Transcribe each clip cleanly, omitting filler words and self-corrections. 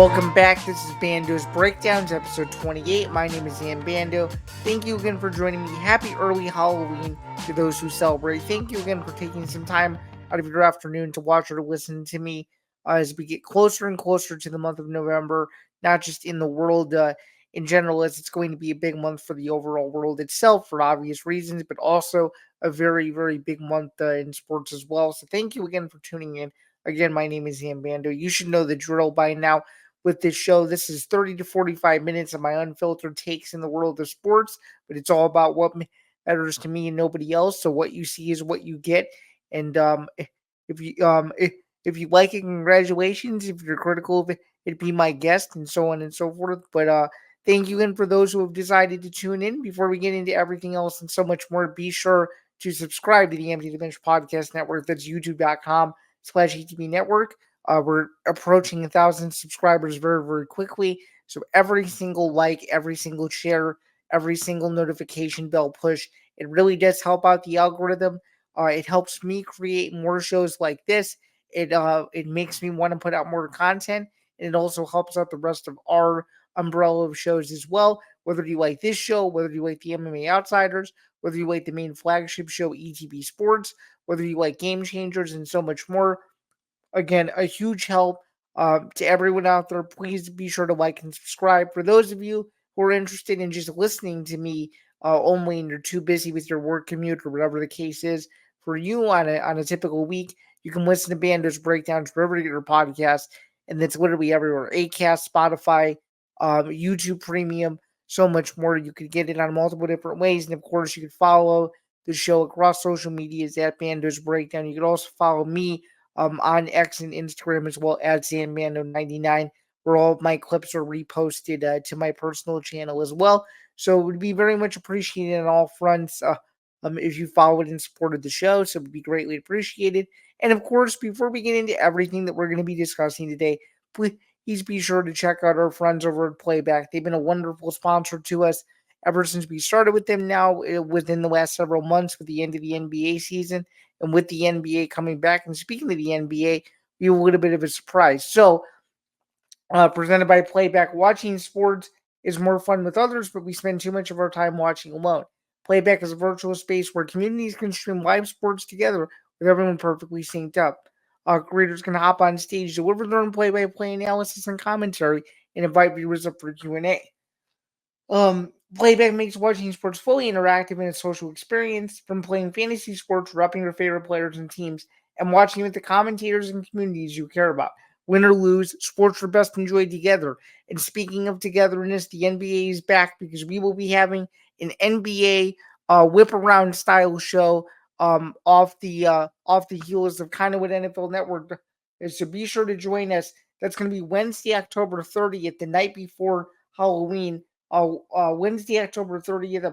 Welcome back. This is Bando's Breakdowns, episode 28. My name is Zain Bando. Thank you again for joining me. Happy early Halloween to those who celebrate. Thank you again for taking some time out of your afternoon to watch or to listen to me as we get closer and closer to the month of November, not just in the world in general, as it's going to be a big month for the overall world itself for obvious reasons, but also a very, very big month in sports as well. So thank you again for tuning in. Again, my name is Zain Bando. You should know the drill by now with this show. This is 30 to 45 minutes of my unfiltered takes in the world of sports, but it's all about what matters to me and nobody else. So what you see is what you get. And if you if you like it, congratulations. If you're critical of it, it'd be my guest, and so on and so forth. But thank you again for those who have decided to tune in. Before we get into everything else and so much more, be sure to subscribe to the Empty the Bench Podcast Network. That's youtube.com/ETB Network. We're approaching 1,000 subscribers very, very quickly. So every single like, every single share, every single notification bell push, it really does help out the algorithm. It helps me create more shows like this. It makes me want to put out more content, and it also helps out the rest of our umbrella of shows as well. Whether you like this show, whether you like the MMA Outsiders, whether you like the main flagship show ETB Sports, whether you like Game Changers, and so much more. Again, a huge help to everyone out there. Please be sure to like and subscribe. For those of you who are interested in just listening to me only and you're too busy with your work commute or whatever the case is, for you on a typical week, you can listen to Bando's Breakdowns wherever you get your podcast. And that's literally everywhere. Acast, Spotify, YouTube Premium, so much more. You could get it on multiple different ways. And of course, you could follow the show across social medias at Bando's Breakdown. You could also follow me on X and Instagram as well as ZanMando99, where all of my clips are reposted to my personal channel as well. So it would be very much appreciated on all fronts if you followed and supported the show. So it would be greatly appreciated. And of course, before we get into everything that we're going to be discussing today, please be sure to check out our friends over at Playback. They've been a wonderful sponsor to us ever since we started with them now within the last several months with the end of the NBA season. And with the NBA coming back, and speaking of the NBA, we have a little bit of a surprise. So, presented by Playback, watching sports is more fun with others, but we spend too much of our time watching alone. Playback is a virtual space where communities can stream live sports together with everyone perfectly synced up. Creators can hop on stage, deliver their own play-by-play analysis and commentary, and invite viewers up for Q&A. Playback makes watching sports fully interactive and a social experience, from playing fantasy sports, repping your favorite players and teams, and watching with the commentators and communities you care about. Win or lose, sports are best enjoyed together. And speaking of togetherness, the NBA is back because we will be having an NBA whip around style show off the heels of kind of what NFL Network is. So be sure to join us. That's going to be Wednesday, October 30th, the night before Halloween. Wednesday, October 30th,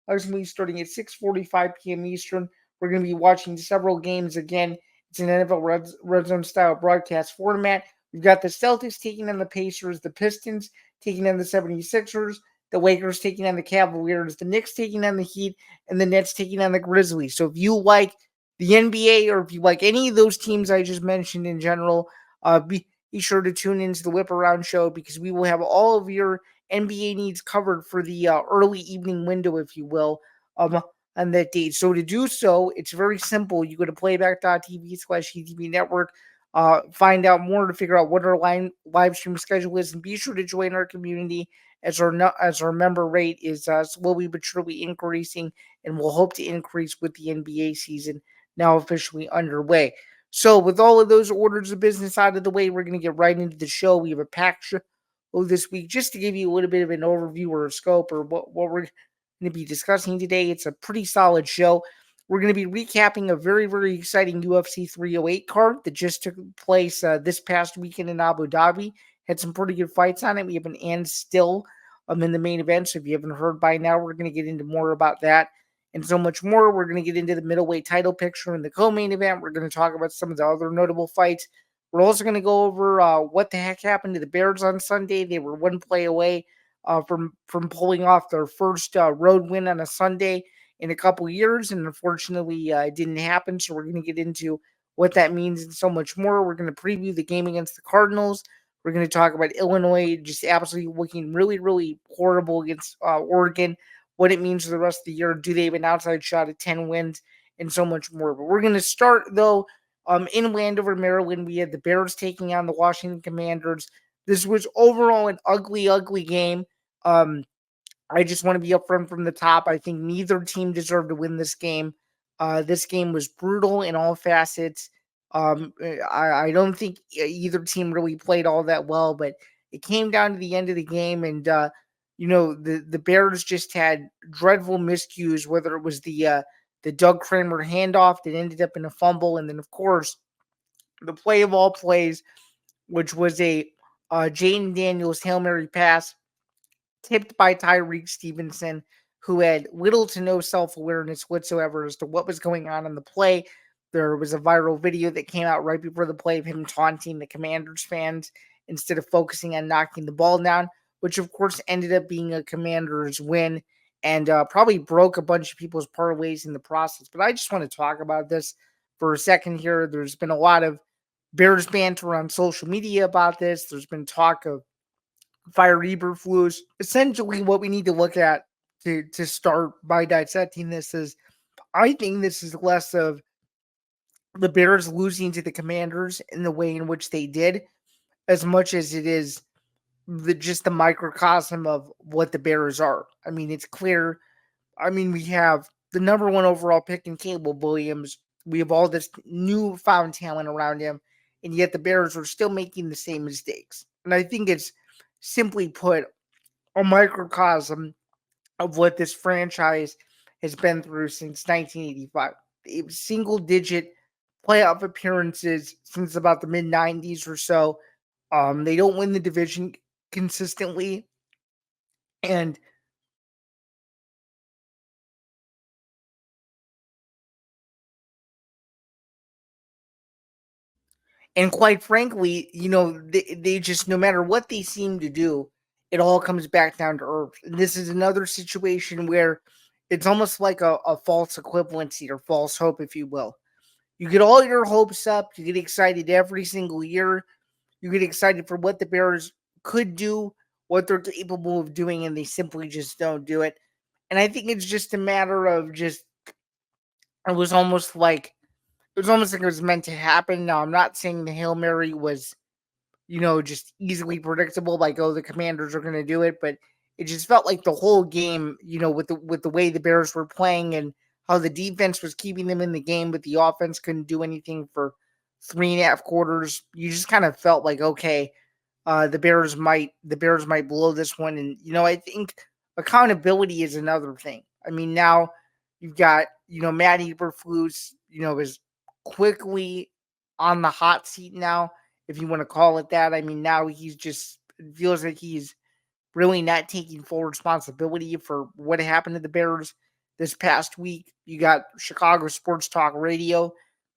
approximately starting at 6:45 p.m. Eastern. We're going to be watching several games again. It's an NFL Red Zone style broadcast format. We've got the Celtics taking on the Pacers, the Pistons taking on the 76ers, the Lakers taking on the Cavaliers, the Knicks taking on the Heat, and the Nets taking on the Grizzlies. So if you like the NBA or if you like any of those teams I just mentioned in general, be sure to tune into the Whip Around show because we will have all of your NBA needs covered for the early evening window, if you will, on that date. So to do so, it's very simple. You go to playback.tv/ETB network, find out more to figure out what our live stream schedule is, and be sure to join our community as our member rate is slowly but surely increasing, and will hope to increase with the NBA season now officially underway. So with all of those orders of business out of the way, we're going to get right into the show. We have a packed show this week. Just to give you a little bit of an overview or a scope or what we're going to be discussing today, it's a pretty solid show. We're going to be recapping a very, very exciting UFC 308 card that just took place this past weekend in Abu Dhabi. Had some pretty good fights on it. We have an and still in the main event. So if you haven't heard by now, we're going to get into more about that and so much more. We're going to get into the middleweight title picture in the co-main event. We're going to talk about some of the other notable fights. We're also going to go over what the heck happened to the Bears on Sunday. They were one play away from pulling off their first road win on a Sunday in a couple years, and unfortunately, it didn't happen. So we're going to get into what that means and so much more. We're going to preview the game against the Cardinals, We're going to talk about Illinois just absolutely looking really, really horrible against Oregon, what it means for the rest of the year. Do they have an outside shot at 10 wins and so much more? But we're going to start, though, in Landover, Maryland. We had the Bears taking on the Washington Commanders. This was overall an ugly, ugly game. I just want to be upfront from the top. I think neither team deserved to win this game. This game was brutal in all facets. I don't think either team really played all that well, but it came down to the end of the game, and the Bears just had dreadful miscues. Whether it was the Doug Kramer handoff that ended up in a fumble, and then of course the play of all plays, which was a Jaden Daniels Hail Mary pass tipped by Tyreek Stevenson, who had little to no self awareness whatsoever as to what was going on in the play. There was a viral video that came out right before the play of him taunting the Commanders fans instead of focusing on knocking the ball down, which of course ended up being a Commanders win and probably broke a bunch of people's parlays in the process. But I just want to talk about this for a second here. There's been a lot of Bears banter on social media about this. There's been talk of fire Eberflus. Essentially, what we need to look at to start by dissecting this is, I think this is less of the Bears losing to the Commanders in the way in which they did, as much as it is just the microcosm of what the Bears are. I mean, it's clear. I mean, we have the number one overall pick in Caleb Williams. We have all this newfound talent around him, and yet the Bears are still making the same mistakes. And I think it's simply put a microcosm of what this franchise has been through since 1985. Single digit playoff appearances since about the mid 90s or so. They don't win the division consistently. And quite frankly, they just, no matter what they seem to do, it all comes back down to earth. And this is another situation where it's almost like a false equivalency or false hope, if you will. You get all your hopes up. You get excited every single year. You get excited for what the Bears could do, what they're capable of doing, and they simply just don't do it. And I think it's just a matter of just, it was almost like it was meant to happen. Now, I'm not saying the Hail Mary was, just easily predictable, like, oh, the Commanders are going to do it, but it just felt like the whole game, with the way the Bears were playing and how the defense was keeping them in the game, but the offense couldn't do anything for 3.5 quarters. You just kind of felt like, okay, the Bears might blow this one. And I think accountability is another thing. I mean, now you've got Matt Eberflus, is quickly on the hot seat now, if you want to call it that. I mean, now he's just, it feels like he's really not taking full responsibility for what happened to the Bears this past week. You got Chicago Sports Talk Radio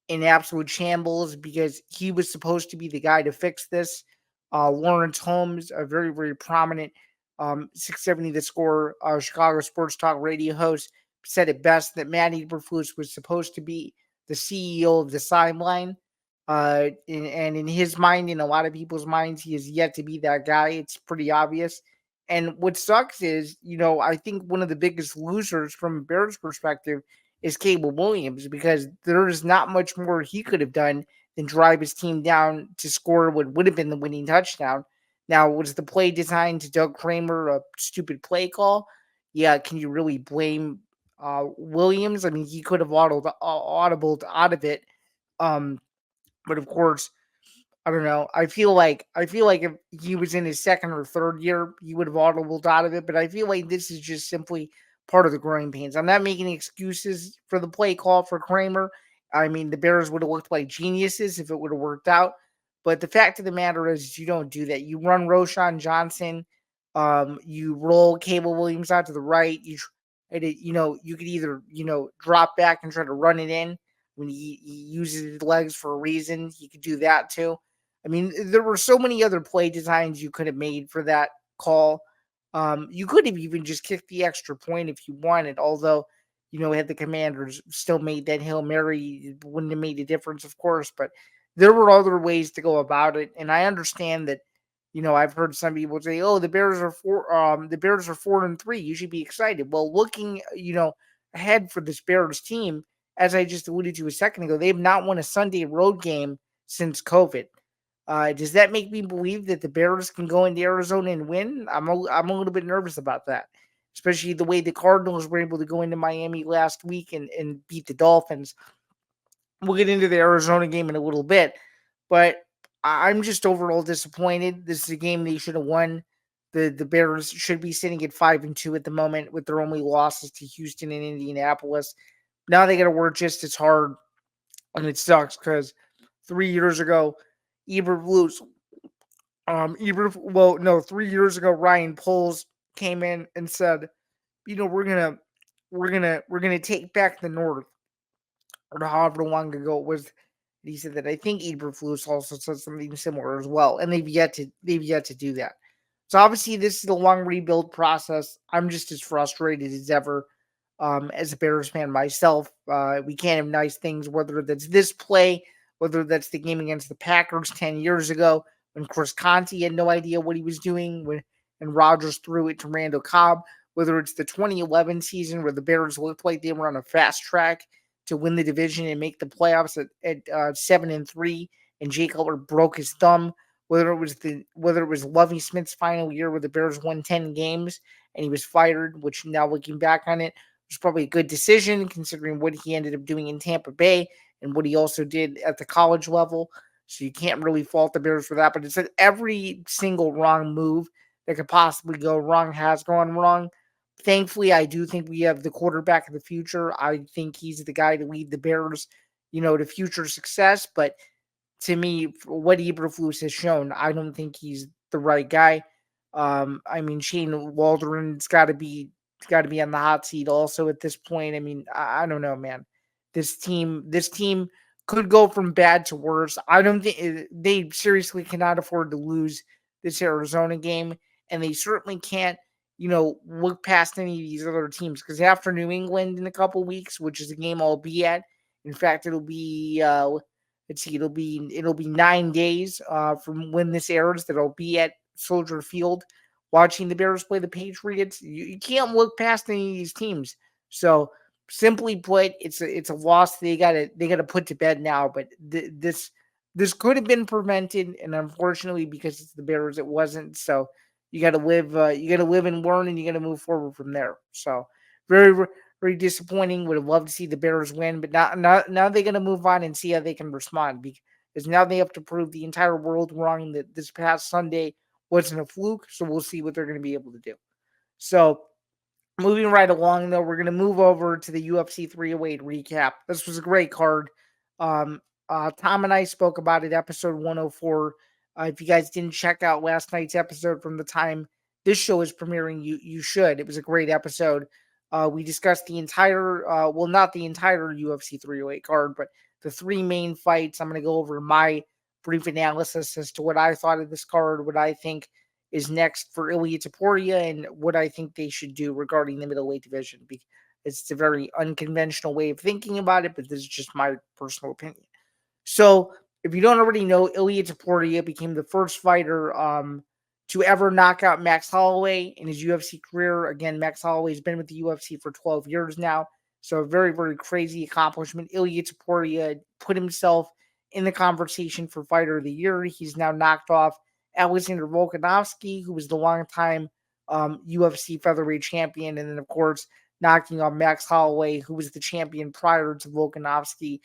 in absolute shambles because he was supposed to be the guy to fix this. Lawrence Holmes, a very, very prominent 670 The Score Chicago Sports Talk Radio host, said it best that Matt Eberflus was supposed to be the CEO of the sideline. And in his mind, in a lot of people's minds, he is yet to be that guy. It's pretty obvious. And what sucks is, I think one of the biggest losers from a Bears perspective is Caleb Williams, because there is not much more he could have done than drive his team down to score what would have been the winning touchdown. Now, was the play designed to Doug Kramer a stupid play call? Yeah, can you really blame Williams? I mean, he could have audibled out of it. Um, but of course, I don't know. I feel like if he was in his second or third year, he would have audibled out of it. But I feel like this is just simply part of the growing pains. I'm not making excuses for the play call for Kramer. I mean, the Bears would have looked like geniuses if it would have worked out. But the fact of the matter is, you don't do that. You run Roshan Johnson. You roll Cable Williams out to the right. You could either drop back and try to run it in when he uses his legs for a reason. He could do that too. I mean, there were so many other play designs you could have made for that call. You could have even just kicked the extra point if you wanted, although, had the Commanders still made that Hail Mary, it wouldn't have made a difference, of course, but there were other ways to go about it. And I understand that, I've heard some people say, "Oh, the Bears are 4-3. You should be excited." Well, looking, ahead for this Bears team, as I just alluded to a second ago, they have not won a Sunday road game since COVID. Does that make me believe that the Bears can go into Arizona and win? I'm a little bit nervous about that, especially the way the Cardinals were able to go into Miami last week and beat the Dolphins. We'll get into the Arizona game in a little bit, but I'm just overall disappointed. This is a game they should have won. The Bears should be sitting at 5-2 at the moment with their only losses to Houston and Indianapolis. Now they got to work just as hard, and it sucks because 3 years ago, Eberflus, well, no, 3 years ago, Ryan Poles came in and said, we're gonna take back the North, or however long ago it was. He said that. I think Eberflus also said something similar as well, and they've yet to do that. So obviously, this is a long rebuild process. I'm just as frustrated as ever. As a Bears fan myself, we can't have nice things, whether that's this play, whether that's the game against the Packers 10 years ago when Chris Conti had no idea what he was doing and Rodgers threw it to Randall Cobb, whether it's the 2011 season where the Bears looked like they were on a fast track to win the division and make the playoffs at 7-3, and Jay Cutler broke his thumb. Whether it was Lovie Smith's final year where the Bears won 10 games and he was fired, which now looking back on it was probably a good decision considering what he ended up doing in Tampa Bay and what he also did at the college level. So you can't really fault the Bears for that. But it's that every single wrong move that could possibly go wrong has gone wrong. Thankfully, I do think we have the quarterback of the future. I think he's the guy to lead the Bears, to future success. But to me, for what Eberflus has shown, I don't think he's the right guy. I mean, Shane Waldron's got to be on the hot seat also at this point. I mean, I don't know, man. This team could go from bad to worse. I don't think they seriously cannot afford to lose this Arizona game, and they certainly can't, look past any of these other teams because after New England in a couple weeks, which is a game I'll be at. In fact, it'll be let's see, it'll be 9 days from when this airs that I'll be at Soldier Field watching the Bears play the Patriots. You can't look past any of these teams. So simply put, it's a loss they gotta put to bed now. But this could have been prevented, and unfortunately, because it's the Bears, it wasn't. So you gotta live and learn, and you gotta move forward from there. So very very disappointing. Would have loved to see the Bears win, but now they're gonna move on and see how they can respond because now they have to prove the entire world wrong that this past Sunday wasn't a fluke. So we'll see what they're going to be able to do. So moving right along, though, we're going to move over to the UFC 308 recap. This was a great card. Tom and I spoke about it, episode 104. If you guys didn't check out last night's episode from the time this show is premiering, you should. It was a great episode. We discussed the entire, well, not the entire UFC 308 card, but the three main fights. I'm going to go over my brief analysis as to what I thought of this card, what I think is next for Ilia Topuria, and what I think they should do regarding the middleweight division. It's a very unconventional way of thinking about it, but this is just my personal opinion. So, if you don't already know, Ilia Topuria became the first fighter to ever knock out Max Holloway in his UFC career. Again, Max Holloway's been with the UFC for 12 years now, so a very, very crazy accomplishment. Ilia Topuria put himself in the conversation for Fighter of the Year. He's now knocked off Alexander Volkanovski, who was the longtime UFC featherweight champion, and then, of course, knocking off Max Holloway, who was the champion prior to Volkanovski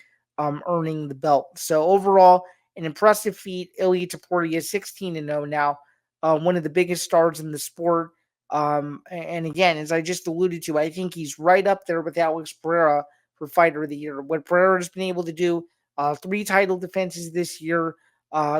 earning the belt. So overall, an impressive feat. Ilia Topuria is 16-0 now, one of the biggest stars in the sport. And again, as I just alluded to, I think he's right up there with Alex Pereira for Fighter of the Year. What Pereira has been able to do, 3 title defenses this year,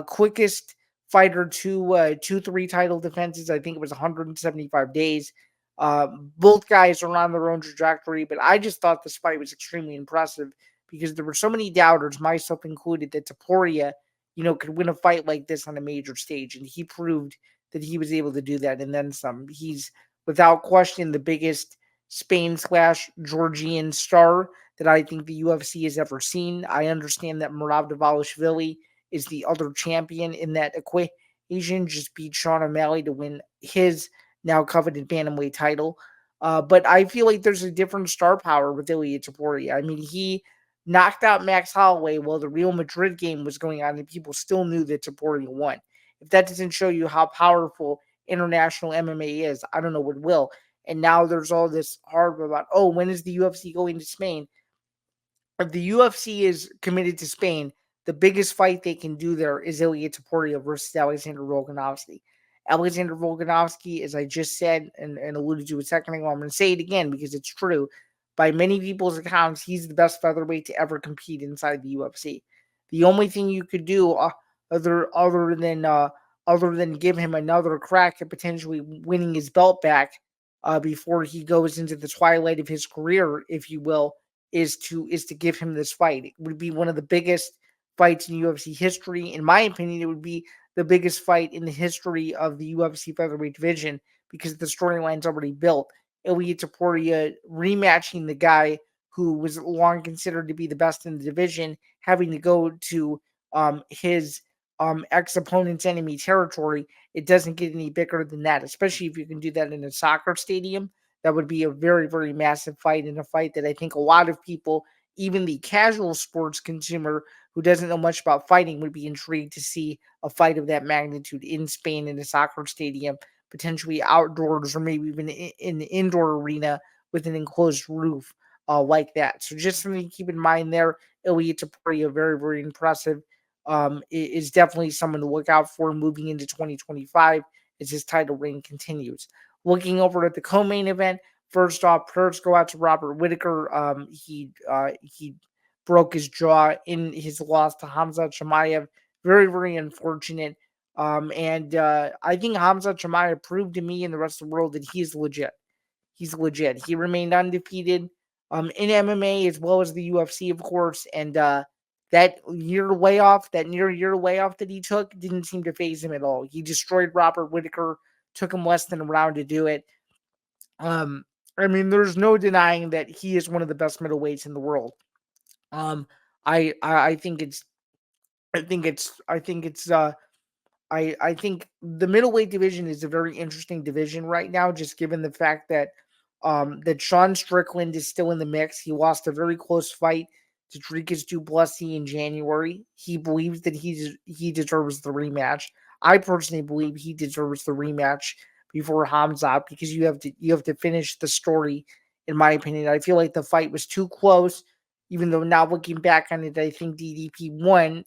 quickest fighter to 3 title defenses. I think it was 175 days. Both guys are on their own trajectory, but I just thought this fight was extremely impressive because there were so many doubters, myself included, that Topuria, could win a fight like this on a major stage, and he proved that he was able to do that and then some. He's without question the biggest Spain/Georgian star that I think the UFC has ever seen. I understand that Merab Dvalishvili is the other champion He shouldn't just beat Sean O'Malley to win his now coveted bantamweight title. But I feel like there's a different star power with Ilia Topuria. I mean, he knocked out Max Holloway while the Real Madrid game was going on, and people still knew that Topuria won. If that doesn't show you how powerful international MMA is, I don't know what will. And now there's all this harp about, oh, when is the UFC going to Spain? If the UFC is committed to Spain, the biggest fight they can do there is Ilia Topuria versus Alexander Volkanovski. Alexander Volkanovski, as I just said and alluded to a second ago, I'm going to say it again because it's true. By many people's accounts, he's the best featherweight to ever compete inside the UFC. The only thing you could do other than give him another crack at potentially winning his belt back before he goes into the twilight of his career, if you will, is to give him this fight. It would be one of the biggest fights in UFC history. In my opinion, it would be the biggest fight in the history of the UFC featherweight division because the storyline's already built. Ilia Topuria rematching the guy who was long considered to be the best in the division, having to go to his ex-opponent's enemy territory. It doesn't get any bigger than that, especially if you can do that in a soccer stadium. That would be a very, very massive fight, and a fight that I think a lot of people, even the casual sports consumer who doesn't know much about fighting, would be intrigued to see a fight of that magnitude in Spain in a soccer stadium, potentially outdoors or maybe even in the indoor arena with an enclosed roof like that. So just something to keep in mind there. Ilia Topuria, very, very impressive. Is definitely someone to look out for moving into 2025 as his title reign continues. Looking over at the co-main event, first off, prayers go out to Robert Whitaker. He broke his jaw in his loss to Hamza Chimaev. Very, very unfortunate. And I think Hamza Chimaev proved to me and the rest of the world that he is legit. He's legit. He remained undefeated in MMA as well as the UFC, of course. And that near year layoff that he took didn't seem to phase him at all. He destroyed Robert Whitaker, took him less than a round to do it. Um, I mean, there's no denying that he is one of the best middleweights in the world. Um, I think it's I think it's I think it's I think the middleweight division is a very interesting division right now, just given the fact that Sean Strickland is still in the mix. He lost a very close fight to Dricus Du Plessis in January. He believes that he deserves the rematch. I personally believe he deserves the rematch before Hamzat because you have to finish the story. In my opinion, I feel like the fight was too close. Even though now looking back on it, I think DDP won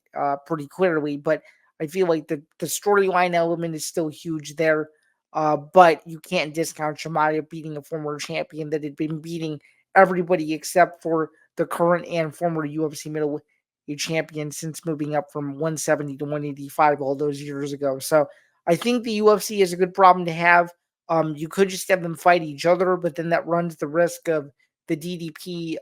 pretty clearly, but I feel like the storyline element is still huge there. But you can't discount Shamaev beating a former champion that had been beating everybody except for the current and former UFC middleweight champion since moving up from 170 to 185 all those years ago. So I think the UFC is a good problem to have. You could just have them fight each other, but then that runs the risk of the DDP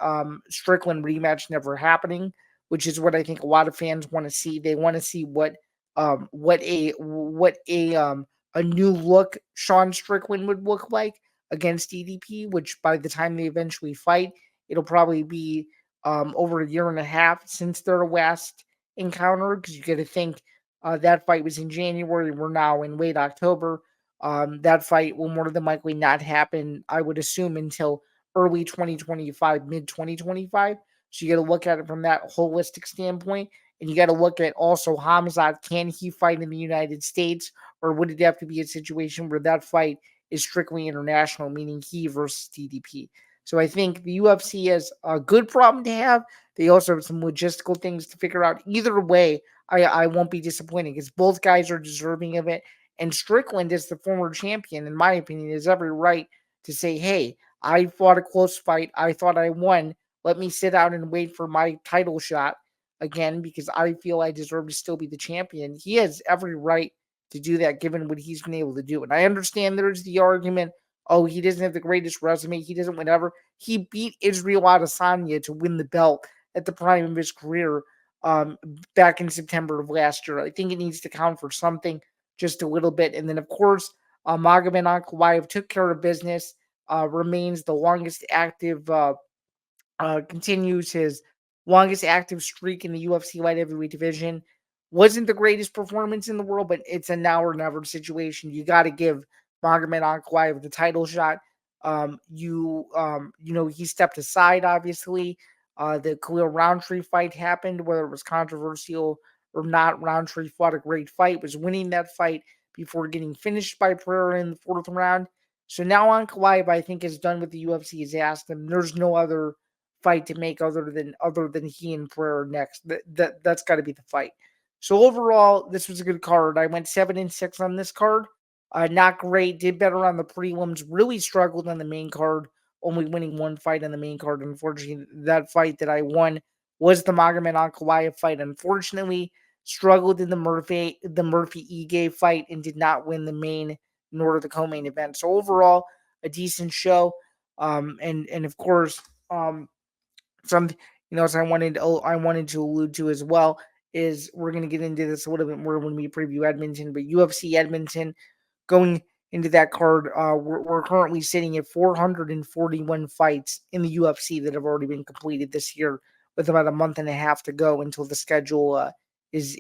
Strickland rematch never happening, which is what I think a lot of fans want to see. They want to see what a new look Sean Strickland would look like against DDP, which by the time they eventually fight, it'll probably be over a year and a half since their last encounter. Because you got to think that fight was in January. We're now in late October. That fight will more than likely not happen, I would assume, until early 2025, mid 2025. So you got to look at it from that holistic standpoint. And you got to look at also Hamzat. Can he fight in the United States? Or would it have to be a situation where that fight is strictly international, meaning he versus DDP? So I think the UFC is a good problem to have. They also have some logistical things to figure out. Either way, I won't be disappointed because both guys are deserving of it. And Strickland, as the former champion, in my opinion, has every right to say, hey, I fought a close fight. I thought I won. Let me sit down and wait for my title shot again because I feel I deserve to still be the champion. He has every right to do that given what he's been able to do. And I understand there's the argument, oh, he doesn't have the greatest resume. He doesn't whatever. He beat Israel Adesanya to win the belt at the prime of his career um, back in September of last year. I think it needs to count for something just a little bit. And then, of course, Magomed Ankalaev took care of business, remains the longest active continues his longest active streak in the UFC light heavyweight division wasn't the greatest performance in the world, but it's a now or never situation. You got to give Magomed Ankalaev the title shot. He stepped aside, obviously. The Khalil Roundtree fight happened, whether it was controversial or not. Roundtree fought a great fight, was winning that fight before getting finished by Pereira in the fourth round. So now Ankalaev, I think, is done with the UFC. Has asked him. There's no other fight to make other than he and Pereira next. That's got to be the fight. So overall, this was a good card. I went 7-6 on this card. Not great. Did better on the prelims. Really struggled on the main card. Only winning one fight on the main card. Unfortunately, that fight that I won was the Magomed Ankalaev fight. Unfortunately, struggled in the Murphy Ige fight and did not win the main nor the co-main event. So overall, a decent show. And of course, some as I wanted to allude to as well is we're going to get into this a little bit more when we preview Edmonton, but UFC Edmonton going into that card, we're currently sitting at 441 fights in the UFC that have already been completed this year, with about a month and a half to go until the schedule is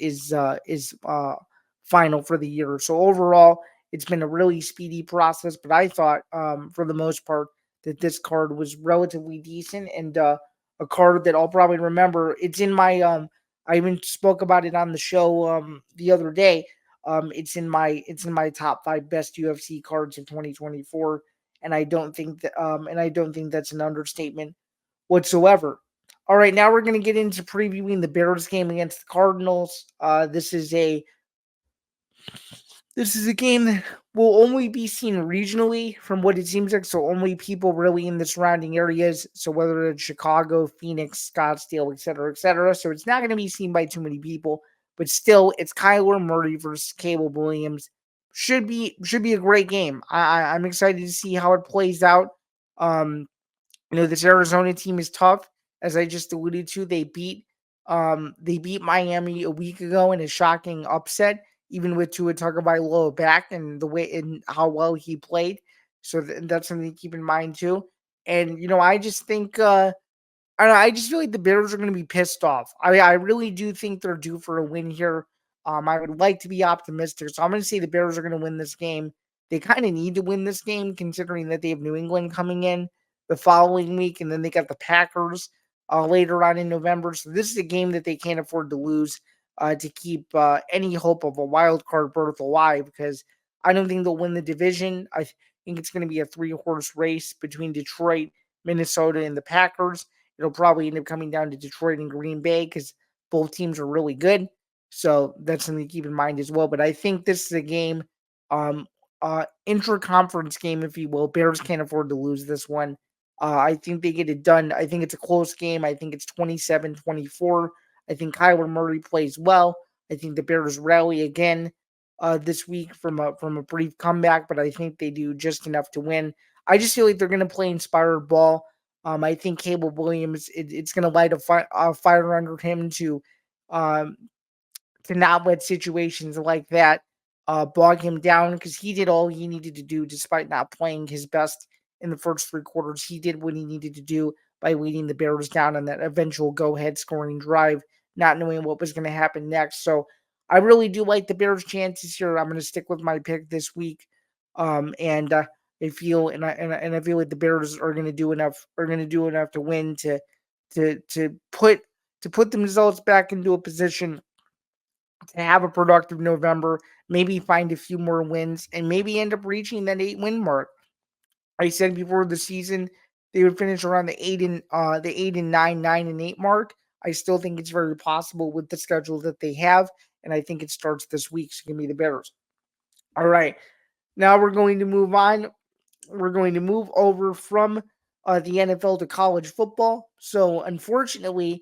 final for the year. So overall, it's been a really speedy process, but I thought for the most part that this card was relatively decent and a card that I'll probably remember. It's in my I even spoke about it on the show the other day. It's in my top 5 best UFC cards of 2024, and I don't think that's an understatement whatsoever. All right, now we're going to get into previewing the Bears game against the Cardinals. This is a game that will only be seen regionally from what it seems like. So only people really in the surrounding areas. So whether it's Chicago, Phoenix, Scottsdale, et cetera, et cetera. So it's not going to be seen by too many people. But still, it's Kyler Murray versus Caleb Williams. Should be a great game. I'm excited to see how it plays out. Um, this Arizona team is tough, as I just alluded to. They beat Miami a week ago in a shocking upset, even with Tua Tagovailoa back and the way and how well he played. So that's something to keep in mind too. And I just think I don't know. I just feel like the Bears are going to be pissed off. I really do think they're due for a win here. I would like to be optimistic, so I'm going to say the Bears are going to win this game. They kind of need to win this game, considering that they have New England coming in the following week, and then they got the Packers later on in November. So this is a game that they can't afford to lose to keep any hope of a wild card berth alive. Because I don't think they'll win the division. I think it's going to be a 3-horse race between Detroit, Minnesota, and the Packers. It'll probably end up coming down to Detroit and Green Bay because both teams are really good. So that's something to keep in mind as well. But I think this is a game, um, intra-conference game, if you will. Bears can't afford to lose this one. I think they get it done. I think it's a close game. I think it's 27-24. I think Kyler Murray plays well. I think the Bears rally again this week from a brief comeback, but I think they do just enough to win. I just feel like they're going to play inspired ball. I think Caleb Williams, it's going to light a fire under him um, to not let situations like that bog him down, because he did all he needed to do despite not playing his best in the first 3 quarters. He did what he needed to do by leading the Bears down on that eventual go-ahead scoring drive, not knowing what was going to happen next. So I really do like the Bears' chances here. I'm going to stick with my pick this week, and I feel like the Bears are going to do enough. Are going to do enough to win to to put put themselves back into a position to have a productive November, maybe find a few more wins, and maybe end up reaching that 8-win mark. I said before the season they would finish around the 8-9, 9-8 mark. I still think it's very possible with the schedule that they have, and I think it starts this week. So give me the Bears. All right, now we're going to move over from the NFL to college football. So, unfortunately,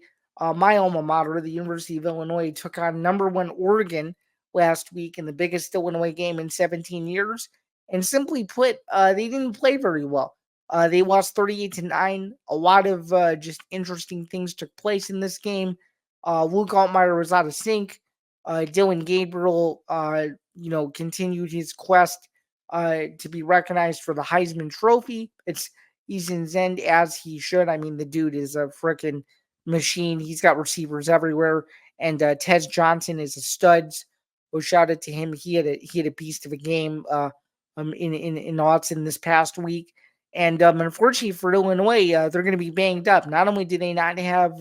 my alma mater, the University of Illinois, took on number one Oregon last week in the biggest Illinois game in 17 years. And simply put, they didn't play very well. They lost 38-9. A lot of just interesting things took place in this game. Luke Altmaier was out of sync. Dylan Gabriel, continued his quest to be recognized for the Heisman Trophy. He's in Zen as he should. I mean, the dude is a freaking machine. He's got receivers everywhere, and Tez Johnson is a stud. So shout out to him. He had a beast of a game in Austin this past week. And unfortunately for Illinois, they're going to be banged up. Not only do they not have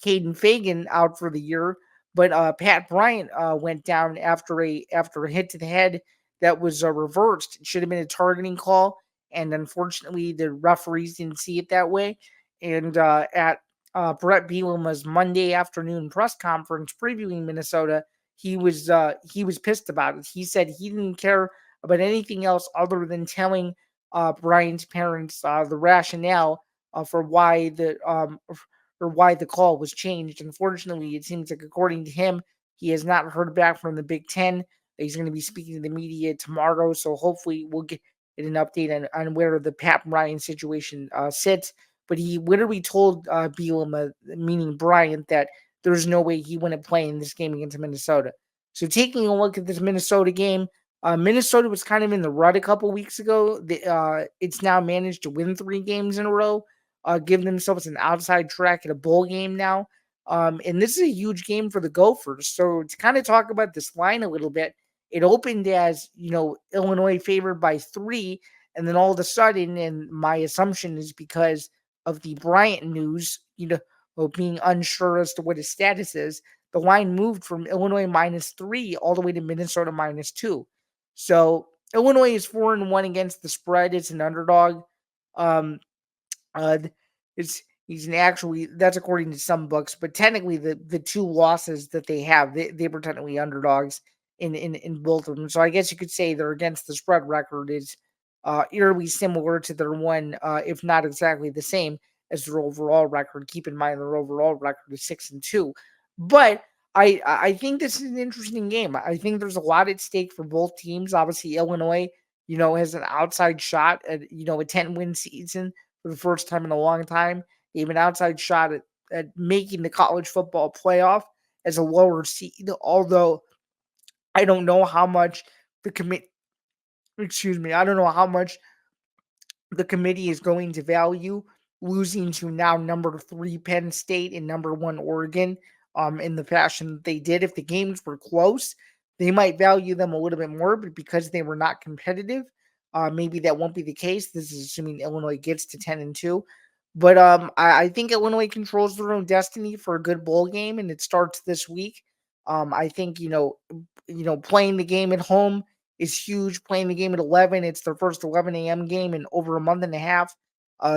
Caden Fagan out for the year, but Pat Bryant went down after a hit to the head that was reversed. It should have been a targeting call, and unfortunately, the referees didn't see it that way. And at Brett Bielema's Monday afternoon press conference previewing Minnesota, he was pissed about it. He said he didn't care about anything else other than telling Bryant's parents the rationale for why the call was changed. Unfortunately, it seems like according to him, he has not heard back from the Big Ten. He's going to be speaking to the media tomorrow, so hopefully we'll get an update on where the Pat Bryant situation sits. But he literally told Bielema, meaning Bryant, that there's no way he wouldn't play in this game against Minnesota. So taking a look at this Minnesota game, Minnesota was kind of in the rut a couple weeks ago. It's now managed to win 3 games in a row, give themselves an outside track at a bowl game now. And this is a huge game for the Gophers. So to kind of talk about this line a little bit, it opened as, Illinois favored by 3. And then all of a sudden, and my assumption is because of the Bryant news, being unsure as to what his status is, the line moved from Illinois -3 all the way to Minnesota -2. So Illinois is 4-1 against the spread. It's an underdog. Um, it's he's an actually that's according to some books, but technically the 2 losses that they have, they were technically underdogs in both of them. So I guess you could say their against the spread record is eerily similar to their one, if not exactly the same as their overall record. Keep in mind their overall record is 6-2. But I think this is an interesting game. I think there's a lot at stake for both teams. Obviously, Illinois, has an outside shot at a 10-win season for the first time in a long time. They have an outside shot at making the college football playoff as a lower seed. Although I don't know how much the commit. Excuse me. I don't know how much the committee is going to value losing to now number 3 Penn State and number 1 Oregon in the fashion that they did. If the games were close, they might value them a little bit more, but because they were not competitive, maybe that won't be the case. This is assuming Illinois gets to 10-2. But I think Illinois controls their own destiny for a good bowl game, and it starts this week. I think playing the game at home is huge. Playing the game at 11, it's their first 11 a.m. game in over a month and a half.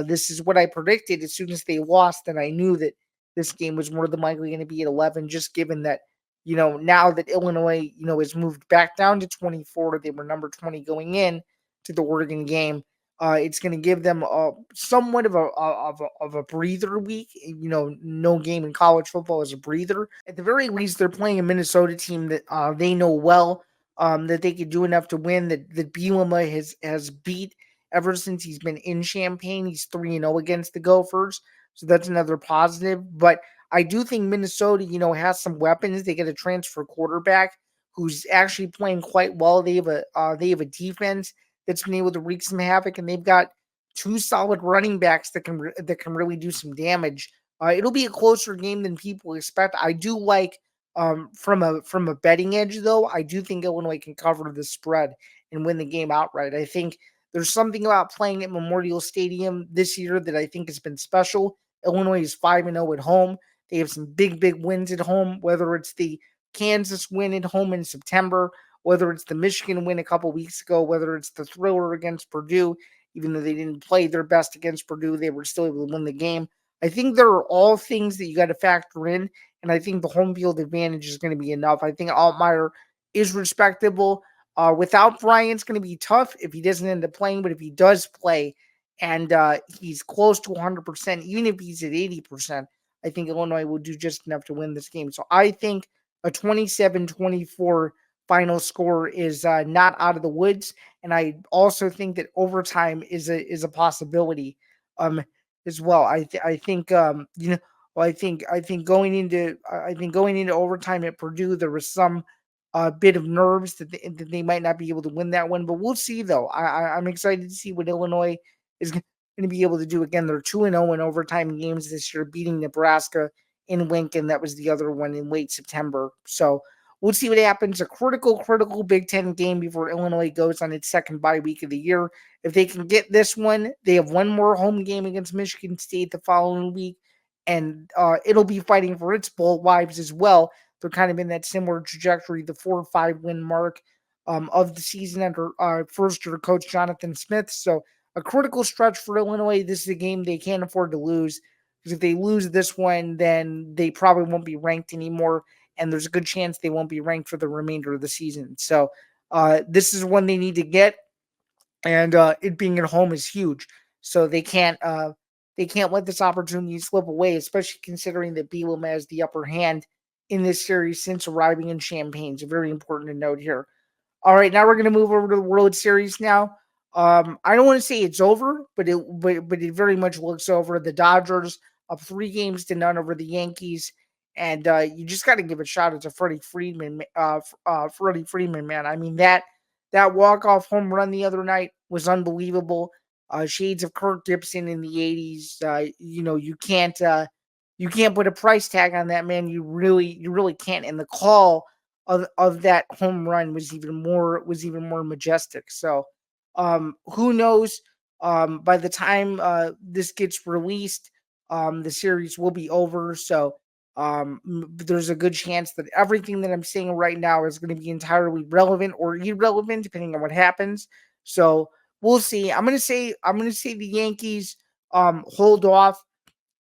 This is what I predicted as soon as they lost, and I knew that this game was more than likely going to be at 11, just given that, now that Illinois, has moved back down to 24, they were number 20 going in to the Oregon game. It's going to give them somewhat of a breather week. No game in college football is a breather. At the very least, they're playing a Minnesota team that they know well, that they could do enough to win. That Bielema has beat ever since he's been in Champaign. He's 3-0 against the Gophers, so that's another positive. But I do think Minnesota, has some weapons. They get a transfer quarterback who's actually playing quite well. They have a defense that's been able to wreak some havoc, and they've got 2 solid running backs that can really do some damage. It'll be a closer game than people expect. I do like from a betting edge, though. I do think Illinois can cover the spread and win the game outright. I think there's something about playing at Memorial Stadium this year that I think has been special. Illinois is 5-0 at home. They have some big wins at home, whether it's the Kansas win at home in September, whether it's the Michigan win a couple weeks ago, whether it's the thriller against Purdue. Even though they didn't play their best against Purdue, they were still able to win the game. I think there are all things that you got to factor in, and I think the home field advantage is going to be enough. I think Altmaier is respectable. Without Bryant, it's going to be tough if he doesn't end up playing, but if he does play and he's close to 100%, even if he's at 80%, I think Illinois will do just enough to win this game. So I think a 27-24 final score is not out of the woods, and I also think that overtime is a possibility as well. I think well, I think going into overtime at Purdue, there was some bit of nerves that they might not be able to win that one, but we'll see. Though I'm excited to see what Illinois is going to be able to do. Again, they're 2-0 in overtime games this year, beating Nebraska in Lincoln. That was the other one in late September. So we'll see what happens. A critical Big Ten game before Illinois goes on its second bye week of the year. If they can get this one, they have one more home game against Michigan State the following week, and it'll be fighting for its bowl lives as well. They're kind of in that similar trajectory, the 4 or 5 win mark of the season under first year coach Jonathan Smith. So a critical stretch for Illinois. This is a game they can't afford to lose, because if they lose this one, then they probably won't be ranked anymore, and there's a good chance they won't be ranked for the remainder of the season. So this is one they need to get, and it being at home is huge. So they can't let this opportunity slip away, especially considering that Bielema has the upper hand in this series since arriving in Champaign. It's very important to note here. All right, now we're going to move over to the World Series now. I don't want to say it's over, but it very much looks over. The Dodgers up 3 games to none over the Yankees, and you just got to give a shout out to Freddie Freeman, man. I mean that walk off home run the other night was unbelievable. Shades of Kirk Gibson in the '80s. You can't put a price tag on that, man. You really can't. And the call of that home run was even more majestic. So who knows? By the time this gets released, the series will be over. So there's a good chance that everything that I'm saying right now is going to be entirely relevant or irrelevant, depending on what happens. So we'll see. I'm gonna say the Yankees hold off,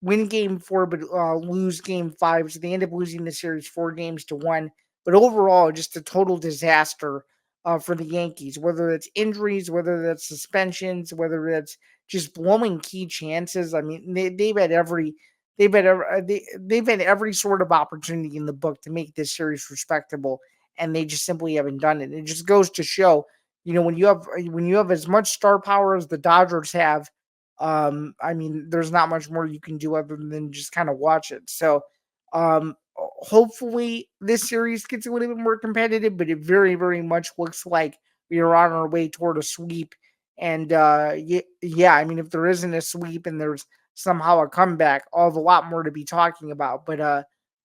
win game 4, but lose game 5. So they end up losing the series 4 games to 1. But overall, just a total disaster for the Yankees, whether it's injuries, whether that's suspensions, whether that's just blowing key chances. I mean, they've had every sort of opportunity in the book to make this series respectable, and they just simply haven't done it. It just goes to show, when you have as much star power as the Dodgers have, I mean, there's not much more you can do other than just kind of watch it. So, hopefully this series gets a little bit more competitive, but it very, very much looks like we are on our way toward a sweep. And yeah, I mean, if there isn't a sweep and there's somehow a comeback, I'll have a lot more to be talking about. But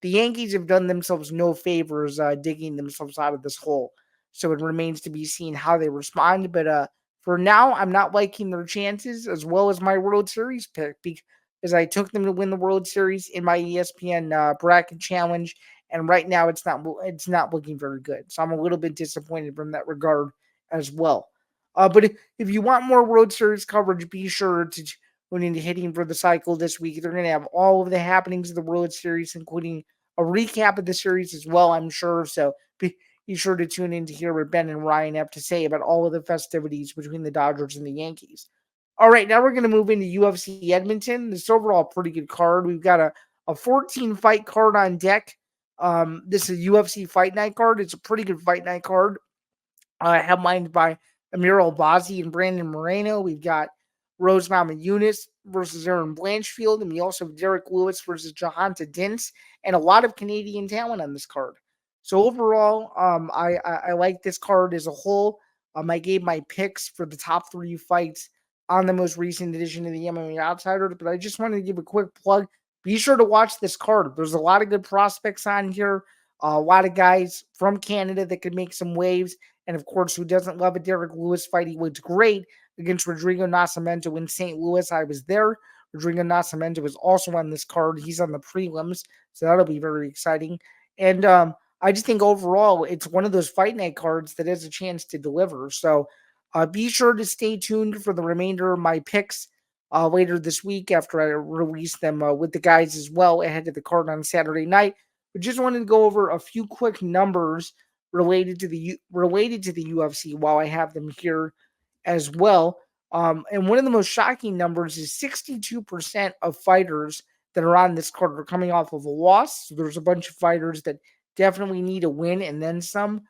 the Yankees have done themselves no favors digging themselves out of this hole. So it remains to be seen how they respond. But for now, I'm not liking their chances as well as my World Series pick, because I took them to win the World Series in my ESPN bracket challenge, and right now it's not looking very good. So I'm a little bit disappointed from that regard as well. But if you want more World Series coverage, be sure to tune into Hitting for the Cycle this week. They're going to have all of the happenings of the World Series, including a recap of the series as well, I'm sure. So be sure to tune in to hear what Ben and Ryan have to say about all of the festivities between the Dodgers and the Yankees. All right, now we're going to move into UFC Edmonton. This overall pretty good card. We've got a 14 fight card on deck. This is a UFC Fight Night card. It's a pretty good Fight Night card. Headlined by Amir Albazi and Brandon Moreno. We've got Rose Namajunas versus Aaron Blanchfield, and we also have Derek Lewis versus Jahanta Dins, and a lot of Canadian talent on this card. So overall, I like this card as a whole. I gave my picks for the top 3 fights on the most recent edition of the MMA Outsiders, but I just wanted to give a quick plug. Be sure to watch this card. There's a lot of good prospects on here, a lot of guys from Canada that could make some waves, and of course, who doesn't love a Derek Lewis fight? He looked great against Rodrigo Nascimento in St. Louis. I was there. Rodrigo Nascimento was also on this card. He's on the prelims, so that'll be very exciting. And I just think overall, it's one of those fight night cards that has a chance to deliver. So be sure to stay tuned for the remainder of my picks later this week after I release them with the guys as well ahead of the card on Saturday night. But just wanted to go over a few quick numbers related to the UFC while I have them here as well. And one of the most shocking numbers is 62% of fighters that are on this card are coming off of a loss. So there's a bunch of fighters that definitely need a win and then some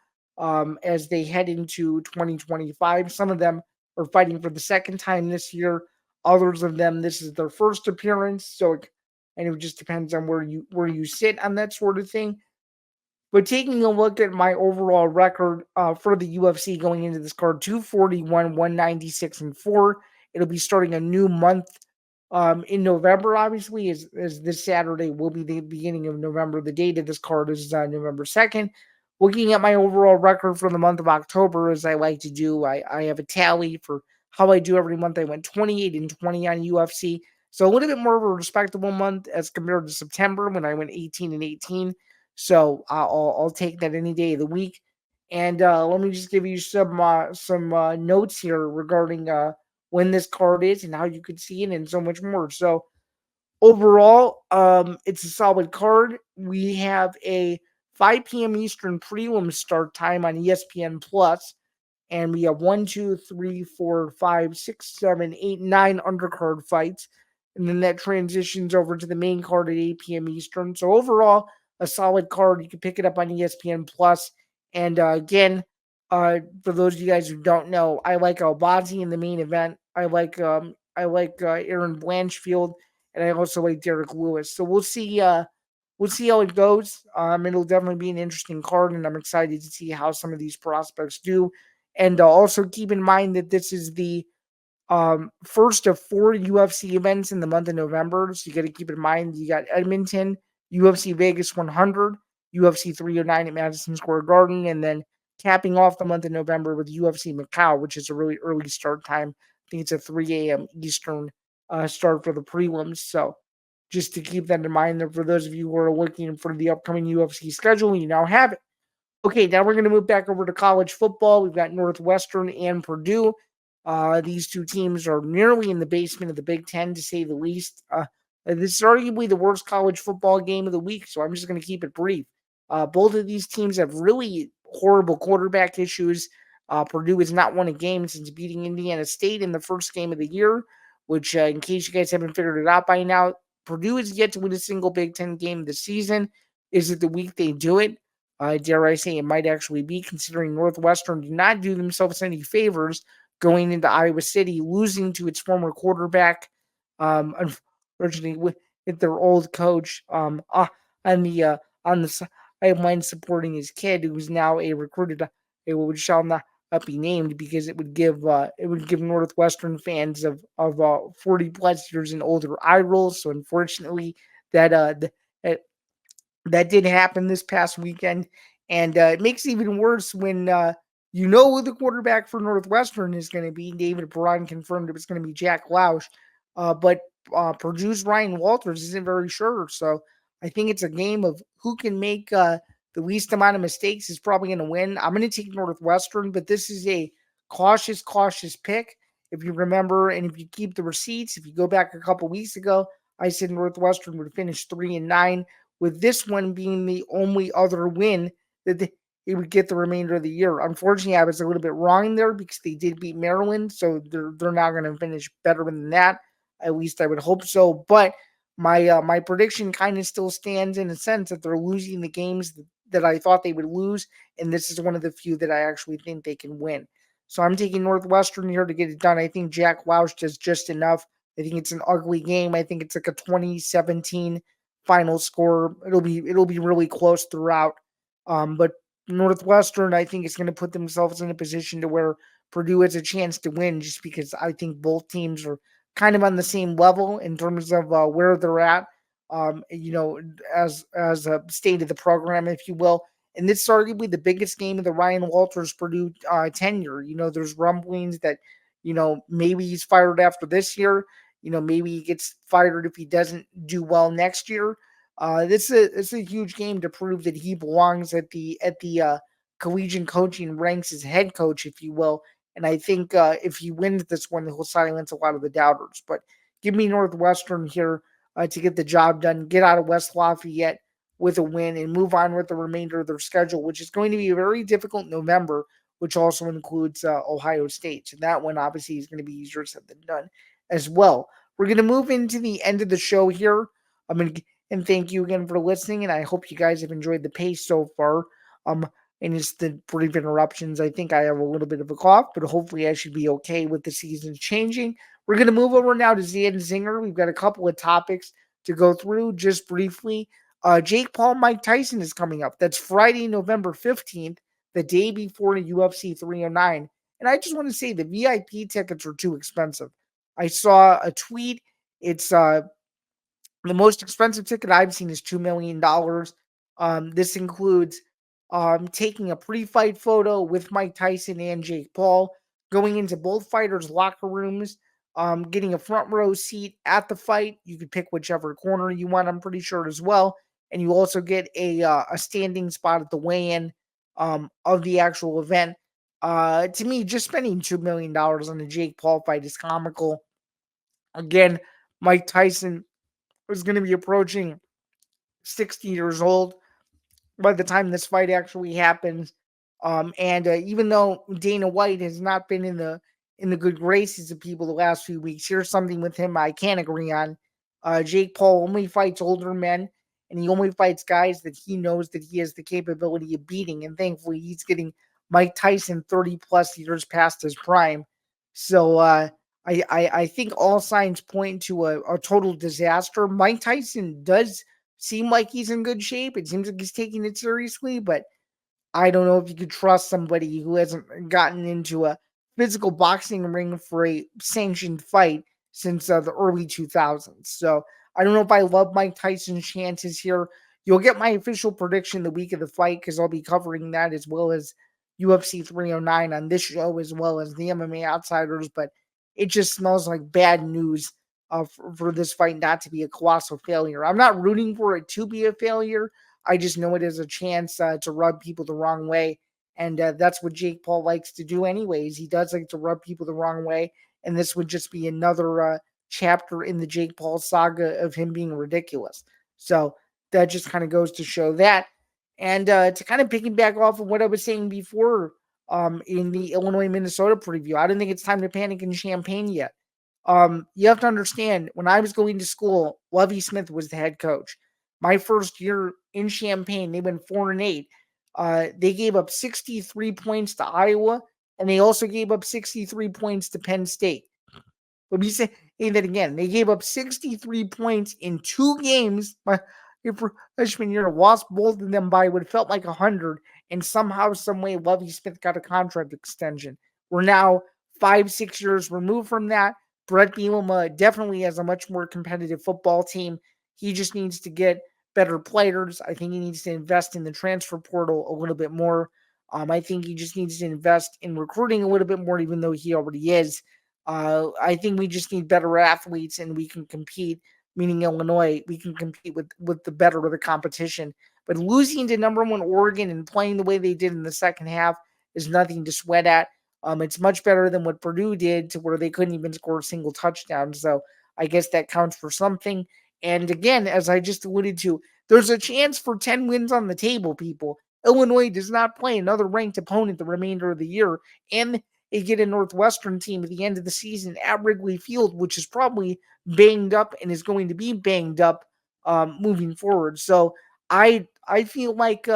as they head into 2025. Some of them are fighting for the second time this year. Others of them, this is their first appearance. And it just depends on where you sit on that sort of thing. But taking a look at my overall record for the UFC going into this card, 241, 196, and 4. It'll be starting a new month in November, obviously, is this Saturday will be the beginning of November. The date of this card is November 2nd. Looking at my overall record for the month of October, as I like to do, I have a tally for how I do every month. I went 28 and 20 on UFC. So a little bit more of a respectable month as compared to September when I went 18 and 18. So I'll take that any day of the week. And let me just give you some notes here regarding when this card is and how you could see it and so much more. So overall, it's a solid card. We have a 5 p.m. Eastern prelim start time on ESPN Plus, and we have 1, 2, 3, 4, 5, 6, 7, 8, 9 undercard fights, and then that transitions over to the main card at 8 p.m. Eastern. So overall, a solid card. You can pick it up on ESPN Plus. And again, for those of you guys who don't know, I like Albazi in the main event. I like Aaron Blanchfield, and I also like Derek Lewis. So we'll see how it goes. It'll definitely be an interesting card, and I'm excited to see how some of these prospects do. And also keep in mind that this is the first of 4 UFC events in the month of November. So you got to keep in mind you got Edmonton, UFC Vegas 100, UFC 309 at Madison Square Garden, and then capping off the month of November with UFC Macau, which is a really early start time. I think it's a 3 a.m. Eastern start for the prelims. So just to keep that in mind, for those of you who are looking for the upcoming UFC schedule, you now have it. Okay, now we're going to move back over to college football. We've got Northwestern and Purdue. These two teams are nearly in the basement of the Big Ten, to say the least. This is arguably the worst college football game of the week, so I'm just going to keep it brief. Both of these teams have really horrible quarterback issues. Purdue has not won a game since beating Indiana State in the first game of the year, which, in case you guys haven't figured it out by now, Purdue has yet to win a single Big Ten game this season. Is it the week they do it? Dare I say it might actually be, considering Northwestern did not do themselves any favors going into Iowa City, losing to its former quarterback, unfortunately with their old coach, on the sideline supporting his kid, who is now a recruited, which shall not be named because it would give Northwestern fans of 40 plus years and older eye rolls. So unfortunately, that that did happen this past weekend, and it makes it even worse when you know who the quarterback for Northwestern is going to be. David Perron confirmed it was going to be Jack Lausch, but Purdue's Ryan Walters isn't very sure. So I think it's a game of who can make the least amount of mistakes is probably going to win. I'm going to take Northwestern, but this is a cautious pick. If you remember, and if you keep the receipts, if you go back a couple weeks ago, I said Northwestern would finish 3-9, with this one being the only other win that they would get the remainder of the year. Unfortunately, I was a little bit wrong there because they did beat Maryland, so they're not going to finish better than that. At least I would hope so. But my prediction kind of still stands in a sense that they're losing the games that I thought they would lose, and this is one of the few that I actually think they can win. So I'm taking Northwestern here to get it done. I think Jack Lausch does just enough. I think it's an ugly game. I think it's like a 2017 final score. It'll be really close throughout. But Northwestern, I think, is going to put themselves in a position to where Purdue has a chance to win, just because I think both teams are kind of on the same level in terms of where they're at. As a state of the program, if you will. And this is arguably the biggest game of the Ryan Walters Purdue tenure. There's rumblings that, maybe he's fired after this year. Maybe he gets fired if he doesn't do well next year. This is a huge game to prove that he belongs at the collegiate coaching ranks as head coach, if you will. And I think if he wins this one, he'll silence a lot of the doubters. But give me Northwestern here to get the job done, get out of West Lafayette with a win, and move on with the remainder of their schedule, which is going to be a very difficult November, which also includes Ohio State. So that one obviously is going to be easier said than done as well. We're going to move into the end of the show here. And thank you again for listening, and I hope you guys have enjoyed the pace so far. And just the brief interruptions, I think I have a little bit of a cough, but hopefully I should be okay with the season changing. We're going to move over now to Zain Zinger. We've got a couple of topics to go through just briefly. Jake Paul-Mike Tyson is coming up. That's Friday, November 15th, the day before the UFC 309. And I just want to say the VIP tickets are too expensive. I saw a tweet It's the most expensive ticket I've seen is $2 million. This includes taking a pre-fight photo with Mike Tyson and Jake Paul, going into both fighters' locker rooms, getting a front row seat at the fight. You could pick whichever corner you want, I'm pretty sure as well, and you also get a standing spot at the weigh-in of the actual event. To me, just spending $2 million on a Jake Paul fight is comical. Again, Mike Tyson is going to be approaching 60 years old by the time this fight actually happens. And even though Dana White has not been in the good graces of people the last few weeks, here's something with him I can't agree on. Jake Paul only fights older men, and he only fights guys that he knows that he has the capability of beating. And thankfully, he's getting Mike Tyson 30 plus years past his prime. So I think all signs point to a total disaster. Mike Tyson does seem like he's in good shape. It seems like he's taking it seriously, but I don't know if you could trust somebody who hasn't gotten into a physical boxing ring for a sanctioned fight since the early 2000s. So I don't know if I love Mike Tyson's chances here. You'll get my official prediction the week of the fight because I'll be covering that as well as UFC 309 on this show as well as the MMA Outsiders. But it just smells like bad news for this fight not to be a colossal failure. I'm not rooting for it to be a failure. I just know it as a chance to rub people the wrong way. And that's what Jake Paul likes to do, anyways. He does like to rub people the wrong way. And this would just be another chapter in the Jake Paul saga of him being ridiculous. So that just kind of goes to show that. And to kind of piggyback off of what I was saying before in the Illinois Minnesota preview, I don't think it's time to panic in Champaign yet. You have to understand, when I was going to school, Lovie Smith was the head coach. My first year in Champaign, they went 4-8. They gave up 63 points to Iowa, and they also gave up 63 points to Penn State. Let me say that again. They gave up 63 points in 2 games. My freshman year, lost both of them by what felt like 100, and somehow, some way, Lovie Smith got a contract extension. We're now 5-6 years removed from that. Brett Bielema definitely has a much more competitive football team. He just needs to get better players. I think he needs to invest in the transfer portal a little bit more. I think he just needs to invest in recruiting a little bit more, even though he already is. I think we just need better athletes, and we can compete. Meaning Illinois, we can compete with the better of the competition. But losing to number one Oregon and playing the way they did in the second half is nothing to sweat at. It's much better than what Purdue did, to where they couldn't even score a single touchdown. So I guess that counts for something. And again, as I just alluded to, there's a chance for 10 wins on the table, people. Illinois does not play another ranked opponent the remainder of the year, and they get a Northwestern team at the end of the season at Wrigley Field, which is probably banged up and is going to be banged up moving forward. So I feel like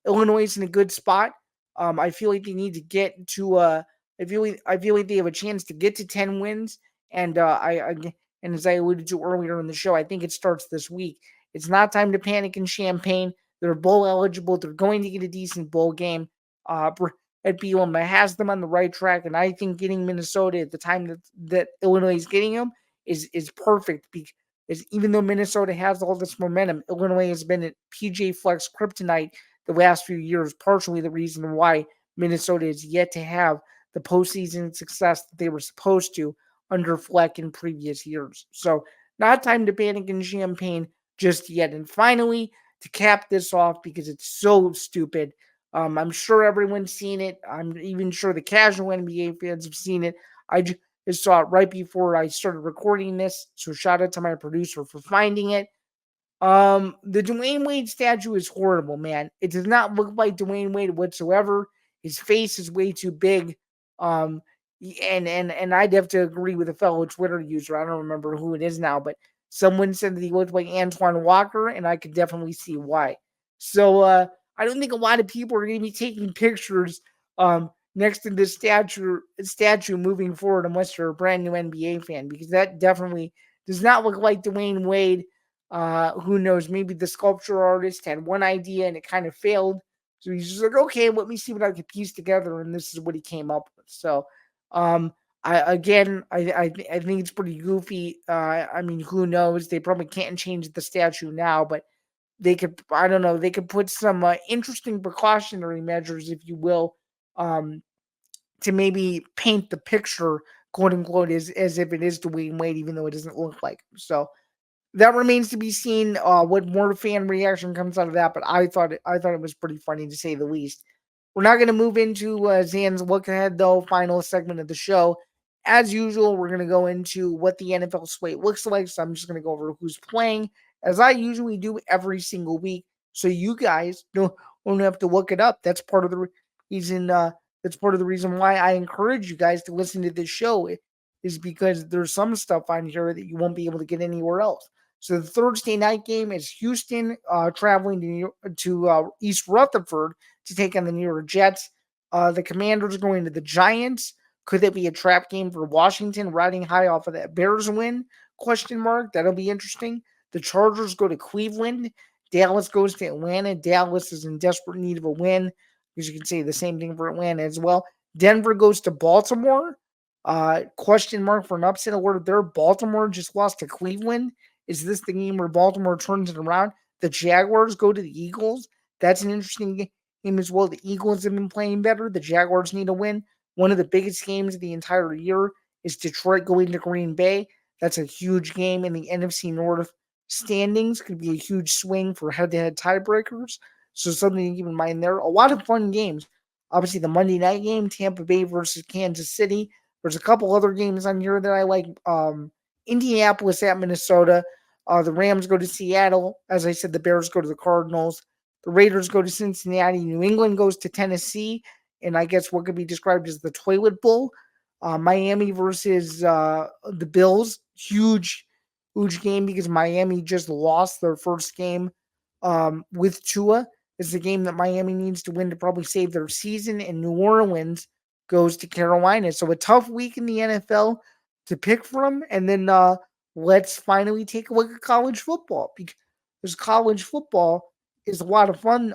Illinois is in a good spot. I feel like they need to get to I feel like they have a chance to get to 10 wins. And and as I alluded to earlier in the show, I think it starts this week. It's not time to panic in Champaign. They're bowl eligible. They're going to get a decent bowl game. At Bielema has them on the right track, and I think getting Minnesota at the time that Illinois is getting them is perfect, because even though Minnesota has all this momentum, Illinois has been at PJ Fleck's kryptonite the last few years, partially the reason why Minnesota is yet to have the postseason success that they were supposed to under Fleck in previous years. So not time to panic in Champaign just yet. And finally, to cap this off, because it's so stupid, I'm sure everyone's seen it. I'm even sure the casual NBA fans have seen it. I just saw it right before I started recording this. So shout out to my producer for finding it. The Dwyane Wade statue is horrible, man. It does not look like Dwyane Wade whatsoever. His face is way too big. Um, and I'd have to agree with a fellow Twitter user. I don't remember who it is now, but someone said that he looked like Antoine Walker, and I could definitely see why. So I don't think a lot of people are going to be taking pictures next to this statue moving forward, unless you're a brand new NBA fan, because that definitely does not look like Dwyane Wade. Who knows? Maybe the sculpture artist had one idea and it kind of failed. So he's just like, okay, let me see what I can piece together. And this is what he came up with. So I think it's pretty goofy. I mean, who knows? They probably can't change the statute now, but they could. I don't know. They could put some interesting precautionary measures, if you will, um, to maybe paint the picture, quote unquote, as if it is Dwyane Wade, even though it doesn't look like him. So that remains to be seen. What more fan reaction comes out of that? But I thought it was pretty funny, to say the least. We're not going to move into Zan's look ahead, though. Final segment of the show. As usual, we're going to go into what the NFL slate looks like. So I'm just going to go over who's playing, as I usually do every single week. So you guys don't have to look it up. That's part of the reason. That's part of the reason why I encourage you guys to listen to this show. Is because there's some stuff on here that you won't be able to get anywhere else. So the Thursday night game is Houston traveling to East Rutherford to take on the New York Jets. The Commanders going to the Giants. Could that be a trap game for Washington, riding high off of that Bears win? Question mark. That'll be interesting. The Chargers go to Cleveland. Dallas goes to Atlanta. Dallas is in desperate need of a win. As you can say the same thing for Atlanta as well. Denver goes to Baltimore. Question mark for an upset alert there. Baltimore just lost to Cleveland. Is this the game where Baltimore turns it around? The Jaguars go to the Eagles. That's an interesting game as well. The Eagles have been playing better. The Jaguars need a win. One of the biggest games of the entire year is Detroit going to Green Bay. That's a huge game in the NFC North standings. Could be a huge swing for head-to-head tiebreakers. So something to keep in mind there. A lot of fun games. Obviously, the Monday night game, Tampa Bay versus Kansas City. There's a couple other games on here that I like. Indianapolis at Minnesota. The Rams go to Seattle. As I said, the Bears go to the Cardinals. The Raiders go to Cincinnati. New England goes to Tennessee. And I guess what could be described as the toilet bowl. Miami versus the Bills. Huge game because Miami just lost their first game with Tua. It's the game that Miami needs to win to probably save their season. And New Orleans goes to Carolina. So a tough week in the NFL to pick from. And then let's finally take a look at college football, because college football is a lot of fun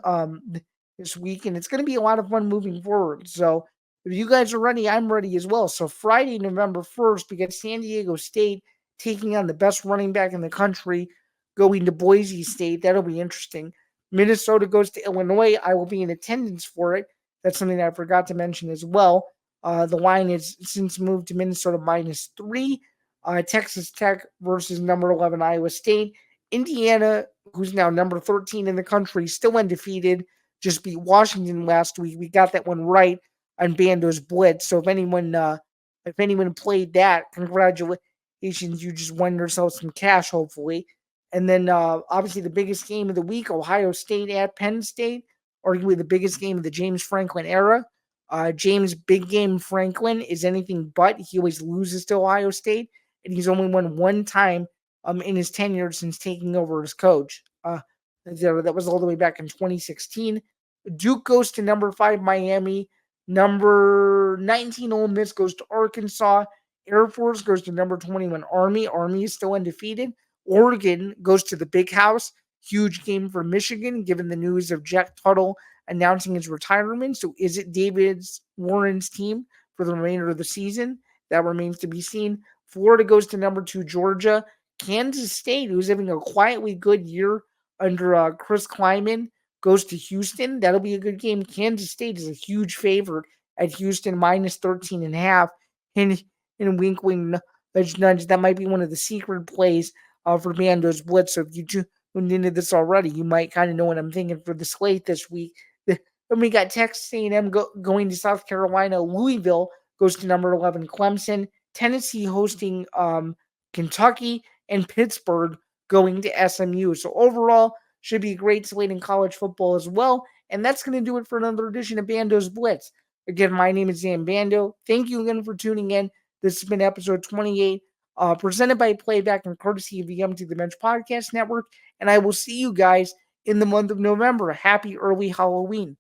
this week, and it's going to be a lot of fun moving forward. So if you guys are ready, I'm ready as well. So Friday, November 1st, we got San Diego State taking on the best running back in the country, going to Boise State. That'll be interesting. Minnesota goes to Illinois. I will be in attendance for it. That's something that I forgot to mention as well. The line is since moved to Minnesota -3. Texas Tech versus number 11 Iowa State. Indiana, who's now number 13 in the country, still undefeated, just beat Washington last week. We got that one right on Bando's Blitz. So if anyone played that, congratulations. You just won yourself some cash, hopefully. And then obviously the biggest game of the week, Ohio State at Penn State, arguably the biggest game of the James Franklin era. James Big Game Franklin is anything but. He always loses to Ohio State, and he's only won one time in his tenure since taking over as coach. That was all the way back in 2016. Duke goes to number 5 Miami. Number 19 Ole Miss goes to Arkansas. Air Force goes to number 21 Army. Army is still undefeated. Oregon goes to the Big House. Huge game for Michigan, given the news of Jack Tuttle announcing his retirement. So is it David Warren's team for the remainder of the season? That remains to be seen. Florida goes to number 2 Georgia. Kansas State, who's having a quietly good year under Chris Kleiman, goes to Houston. That'll be a good game. Kansas State is a huge favorite at Houston, -13.5. And wink, wink, nudge, nudge. That might be one of the secret plays for Bando's Blitz. So if you tuned into this already, you might kind of know what I'm thinking for the slate this week. Then we got Texas A&M going to South Carolina. Louisville goes to number 11 Clemson. Tennessee hosting Kentucky, and Pittsburgh going to SMU. So overall, should be a great slate in college football as well. And that's going to do it for another edition of Bando's Blitz. Again, my name is Zain Bando. Thank you again for tuning in. This has been episode 28, presented by Playback and courtesy of the Empty the Bench Podcast Network. And I will see you guys in the month of November. Happy early Halloween.